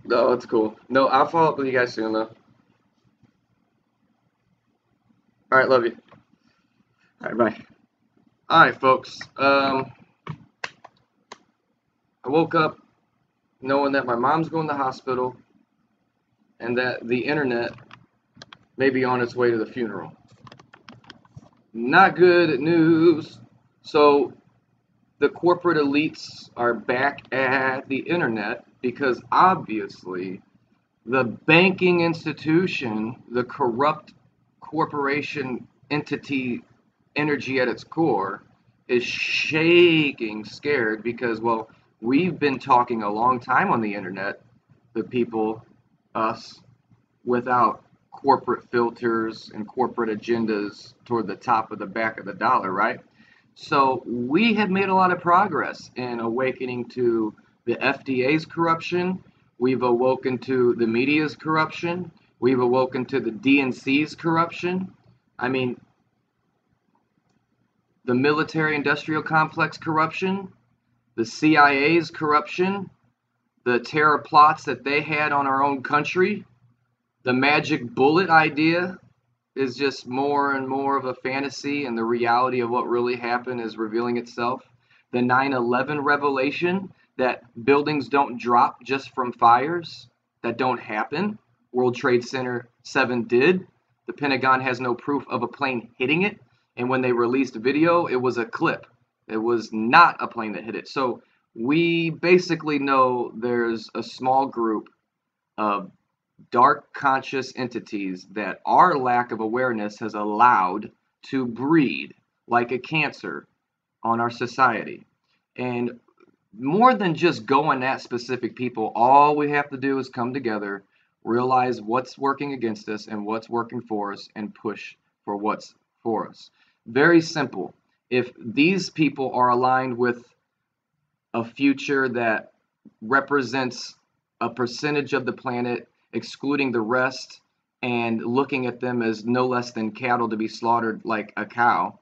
No, it's cool. No, I'll follow up with you guys soon, though. All right, love you. All right, bye. All right, folks. I woke up knowing that my mom's going to the hospital and that the internet may be on its way to the funeral. Not good news. So the corporate elites are back at the internet because obviously the banking institution, the corrupt corporation entity energy at its core, is shaking scared because, well, we've been talking a long time on the internet, the people, us, without corporate filters and corporate agendas toward the top of the back of the dollar, right? So we have made a lot of progress in awakening to the FDA's corruption. We've awoken to the media's corruption. We've awoken to the DNC's corruption. I mean, the military industrial complex corruption, the CIA's corruption, the terror plots that they had on our own country, the magic bullet idea is just more and more of a fantasy, and the reality of what really happened is revealing itself. The 9/11 revelation that buildings don't drop just from fires, that don't happen. World Trade Center 7 did. The Pentagon has no proof of a plane hitting it. And when they released video, it was a clip. It was not a plane that hit it. So we basically know there's a small group of dark conscious entities that our lack of awareness has allowed to breed like a cancer on our society. And more than just going at specific people, all we have to do is come together, realize what's working against us and what's working for us, and push for what's for us. Very simple. If these people are aligned with a future that represents a percentage of the planet, excluding the rest, and looking at them as no less than cattle to be slaughtered like a cow,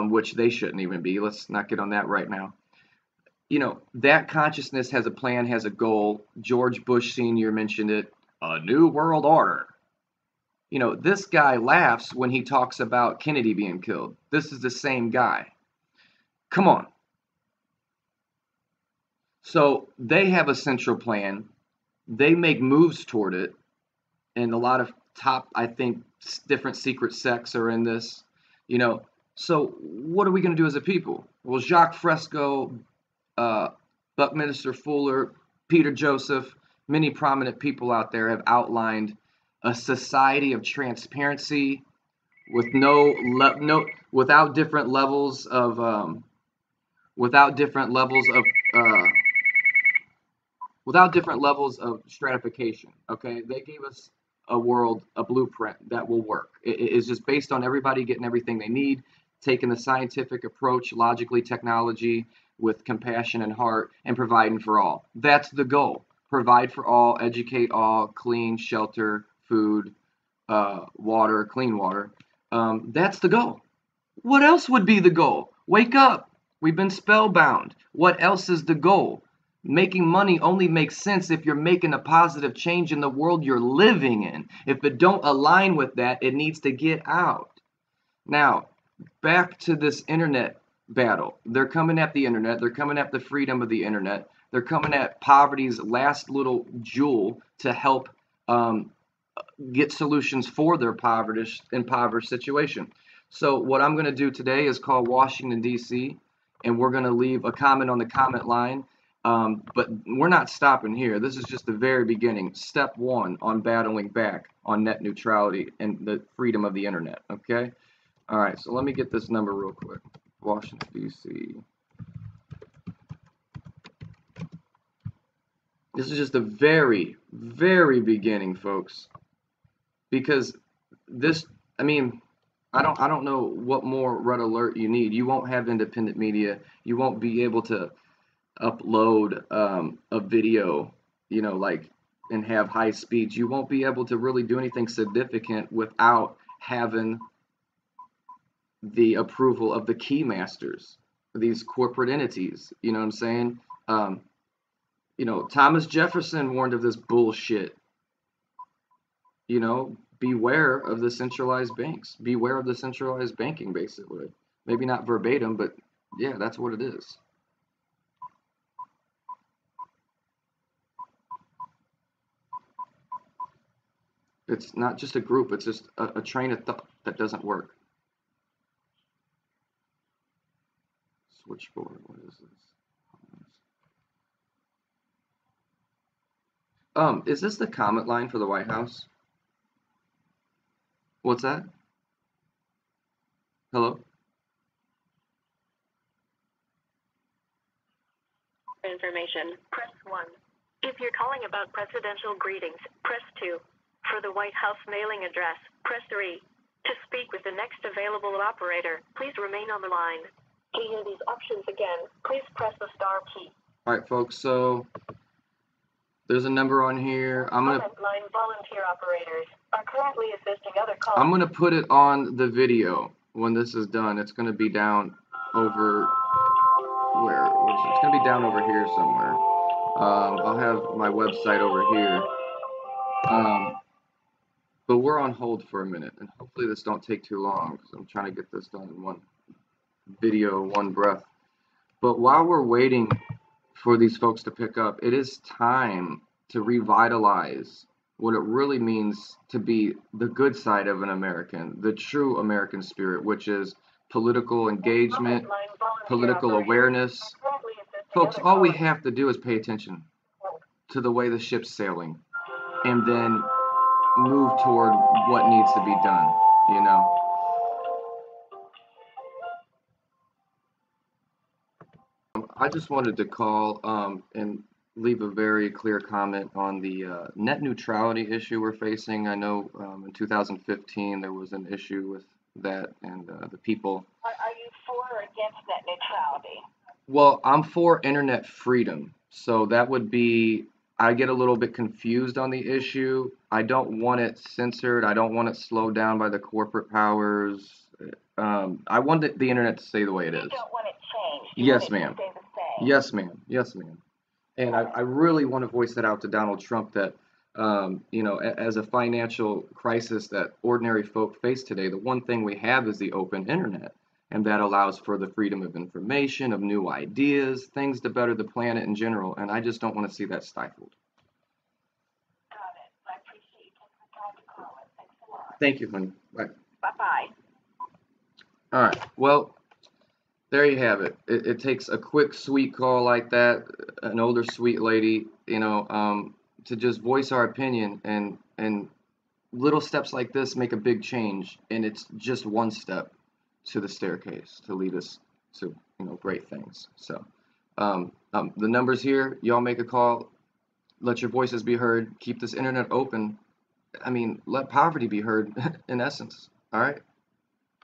which they shouldn't even be. Let's not get on that right now. You know, that consciousness has a plan, has a goal. George Bush Sr. mentioned it, a new world order. You know, this guy laughs when he talks about Kennedy being killed. This is the same guy. Come on. So they have a central plan. They make moves toward it. And a lot of top, I think, different secret sects are in this. You know, so what are we going to do as a people? Well, Jacques Fresco, Buckminster Fuller, Peter Joseph, many prominent people out there have outlined a society of transparency with without different levels of without different levels of uh, without different levels of stratification. Okay, they gave us a world, a blueprint that will work. It is just based on everybody getting everything they need, taking the scientific approach, logically, technology, with compassion and heart, and providing for all. That's the goal. Provide for all, educate all, clean, shelter, food, water, clean water. That's the goal. What else would be the goal? Wake up. We've been spellbound. What else is the goal? Making money only makes sense if you're making a positive change in the world you're living in. If it don't align with that, it needs to get out. Now, back to this internet battle. They're coming at the internet. They're coming at the freedom of the internet. They're coming at poverty's last little jewel to help get solutions for their impoverished situation. So what I'm going to do today is call Washington, D.C., and we're going to leave a comment on the comment line. But we're not stopping here. This is just the very beginning. Step one on battling back on net neutrality and the freedom of the internet. Okay? All right, so let me get this number real quick. Washington, D.C. This is just the very, very beginning, folks. Because this, I mean, I don't know what more red alert you need. You won't have independent media. You won't be able to upload a video, you know, like, and have high speeds. You won't be able to really do anything significant without having the approval of the key masters, these corporate entities. You know what I'm saying? You know, Thomas Jefferson warned of this bullshit. You know, beware of the centralized banks. Beware of the centralized banking, basically. Maybe not verbatim, but yeah, that's what it is. It's not just a group, it's just a train of thought that doesn't work. Switchboard, what is this? Is this the comment line for the White House? What's that? Hello? Information, press 1. If you're calling about presidential greetings, press 2. For the White House mailing address, press 3. To speak with the next available operator, please remain on the line. To hear these options again, please press the star key. Alright, folks, so there's a number on here. Line volunteer operators are currently assisting other callers. I'm gonna put it on the video when this is done. It's gonna be down over where? It's gonna be down over here somewhere. I'll have my website over here. But we're on hold for a minute, and hopefully this don't take too long, because I'm trying to get this done in one video, one breath. But while we're waiting for these folks to pick up, it is time to revitalize what it really means to be the good side of an American, the true American spirit, which is political engagement, political awareness. Folks, all we have to do is pay attention to the way the ship's sailing, and then move toward what needs to be done, you know. I just wanted to call and leave a very clear comment on the net neutrality issue we're facing. I know in 2015 there was an issue with that, and the people. Are you for or against net neutrality? Well, I'm for internet freedom, so that would be. I get a little bit confused on the issue. I don't want it censored. I don't want it slowed down by the corporate powers. I want the internet to stay the way it is. You don't want it changed. Yes, ma'am. Yes, ma'am. Yes, ma'am. And I really want to voice that out to Donald Trump that, you know, as a financial crisis that ordinary folk face today, the one thing we have is the open internet. And that allows for the freedom of information, of new ideas, things to better the planet in general. And I just don't want to see that stifled. Got it. I appreciate you taking the time to call us. Thanks a lot. Thank you, honey. Bye. Bye-bye. All right. Well, there you have it. It takes a quick, sweet call like that, an older, sweet lady, you know, to just voice our opinion. And little steps like this make a big change. And it's just one step to the staircase to lead us to, you know, great things. So the numbers here, y'all make a call, let your voices be heard, keep this internet open. I mean, let poverty be heard in essence. All right.